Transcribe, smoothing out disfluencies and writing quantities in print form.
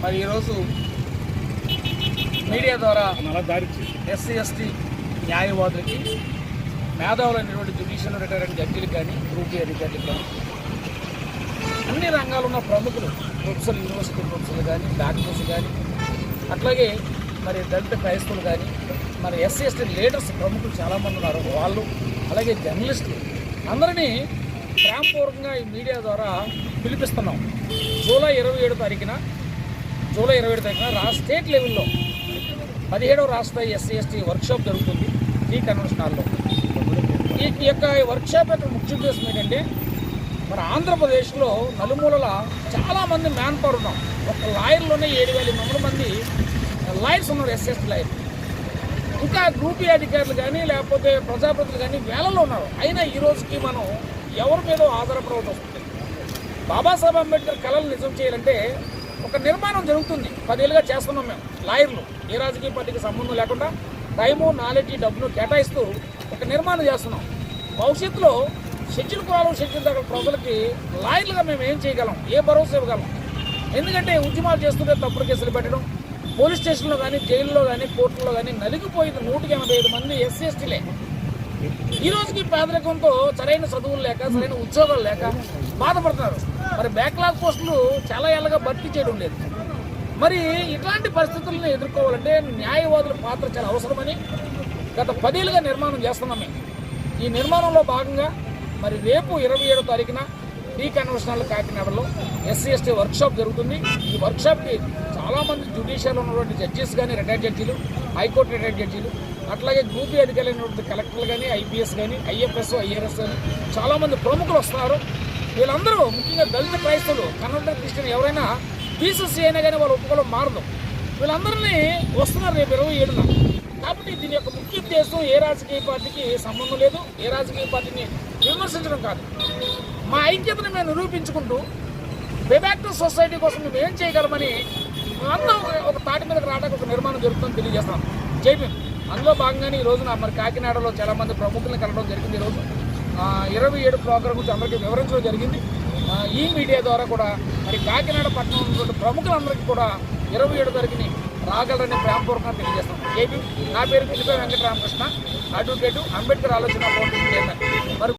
మరి ఈరోజు మీడియా ద్వారా ఎస్సీ ఎస్టీ న్యాయవాదులకి మేధావులైనటువంటి జ్యుడిషియల్ రిటైర్డ్ జడ్జీలకు కానీ గ్రూప్ ఏ అధికారులకు కానీ అన్ని రంగాల్లో ఉన్న ప్రముఖులు ప్రొఫెసర్ యూనివర్సిటీ ప్రొఫెసర్లు కానీ డాక్టర్స్ కానీ అట్లాగే మరి దళిత క్రైస్తవులు కానీ మరి ఎస్సీ ఎస్టీ లీడర్స్ ప్రముఖులు చాలామంది ఉన్నారు. వాళ్ళు అలాగే జర్నలిస్టులు అందరినీ ప్రేమపూర్వకంగా ఈ మీడియా ద్వారా పిలిపిస్తున్నాం. జూలై 27 తారీఖున స్టేట్ లెవెల్లో 17వ రాష్ట్ర ఎస్సీ ఎస్టీ వర్క్షాప్ జరుగుతుంది ఈ కన్వెన్షన్ హాల్లో. ఈ యొక్క వర్క్షాప్ యొక్క ముఖ్య ఉద్దేశం ఏంటంటే మన ఆంధ్రప్రదేశ్లో నలుమూలల చాలామంది మ్యాన్ పవర్ ఉన్నాం. ఒక లాయర్లోనే 7,800 మంది లాయర్స్ ఉన్నారు, ఎస్సీ ఎస్టీ లాయర్స్. ఇంకా గ్రూప్ ఏ అధికారులు కానీ లేకపోతే ప్రజాప్రతినిధులు కానీ వేలలో ఉన్నారు. అయినా ఈ రోజుకి మనం ఎవరి మీద ఆధారపడవలసి వస్తుంది. బాబాసాహెబ్ అంబేద్కర్ కళలు నిజం చేయాలంటే ఒక నిర్మాణం జరుగుతుంది. 10 ఏళ్ళుగా చేస్తున్నాం మేము లాయర్లు. ఏ రాజకీయ పార్టీకి సంబంధం లేకుండా టైము, నాలెడ్జ్, డబ్బును కేటాయిస్తూ ఒక నిర్మాణం చేస్తున్నాం. భవిష్యత్తులో షెడ్యూల్ కులాలు, షెడ్యూల్ తగ్గ ప్రజలకి లాయర్లుగా మేము ఏం చేయగలం, ఏ భరోసా ఇవ్వగలం? ఎందుకంటే ఉద్యమాలు చేస్తుంటే తప్పుడు కేసులు పెట్టడం, పోలీస్ స్టేషన్లో కానీ జైల్లో కానీ కోర్టులో కానీ నలిగిపోయింది 185 మంది ఎస్సీ ఎస్టీలే. ఈ రోజుకి పేదరికంతో సరైన చదువులు లేక సరైన ఉద్యోగాలు లేక బాధపడుతున్నారు. మరి బ్యాక్లాగ్ పోస్టులు చాలా ఏళ్ళగా భర్తీ చేయడం లేదు. మరి ఇట్లాంటి పరిస్థితులను ఎదుర్కోవాలంటే న్యాయవాదుల పాత్ర చాలా అవసరమని గత 10 ఏళ్ళుగా నిర్మాణం చేస్తున్నాం మేము. ఈ నిర్మాణంలో భాగంగా మరి రేపు 27వ తారీఖున ఈ కన్వెన్షన్ హాల్ కాకినాడలో ఎస్సీ ఎస్టీ వర్క్షాప్ జరుగుతుంది. ఈ వర్క్షాప్కి చాలామంది జ్యుడిషియల్ ఉన్నటువంటి జడ్జెస్ కానీ, రిటైర్డ్ జడ్జీలు, హైకోర్టు రిటైర్డ్ జడ్జీలు, అట్లాగే గ్రూప్ ఏ అధికారులైనటువంటి కలెక్టర్లు కానీ, ఐపీఎస్ కానీ, ఐఎఫ్ఎస్, ఐఆర్ఎస్ కానీ చాలామంది ప్రముఖులు వస్తున్నారు. వీళ్ళందరూ ముఖ్యంగా దళిత క్రైస్తవులు, కన్వర్టెడ్ క్రిస్టియన్ ఎవరైనా పీసీసీ అయినా కానీ వాళ్ళు ఒప్పుకోవడం మారదు. వీళ్ళందరినీ వస్తున్నారు రేపు 27న. కాబట్టి దీని యొక్క ముఖ్య ఉద్దేశం ఏ రాజకీయ పార్టీకి సంబంధం లేదు, ఏ రాజకీయ పార్టీని విమర్శించడం కాదు. మా ఐక్యతను మేము నిరూపించుకుంటూ బేబాక్టర్ సొసైటీ కోసం మేము ఏం చేయగలమని మేమందరం ఒక తాటి మీదకి రావడానికి ఒక నిర్మాణం జరుగుతుందని తెలియజేస్తాం. జైభీం. అందులో భాగంగానే ఈ రోజున మరి కాకినాడలో చాలామంది ప్రముఖులను కలవడం జరిగింది. ఈరోజు 27 ప్రోగ్రాం గురించి అందరికీ వివరించడం జరిగింది. ఈ మీడియా ద్వారా కూడా మరి కాకినాడ పట్టణంలో ఉన్నటువంటి ప్రముఖులందరికీ కూడా 27 తారీఖుని రాగలరని ప్రేమపూర్వకంగా తెలియజేస్తాం. జైభీం. నా పేరు పిల్లిపై వెంకటరామకృష్ణ, అడ్వకేటు, అంబేద్కర్ ఆలోచన ఫౌండేషన్ చైర్మన్. మరి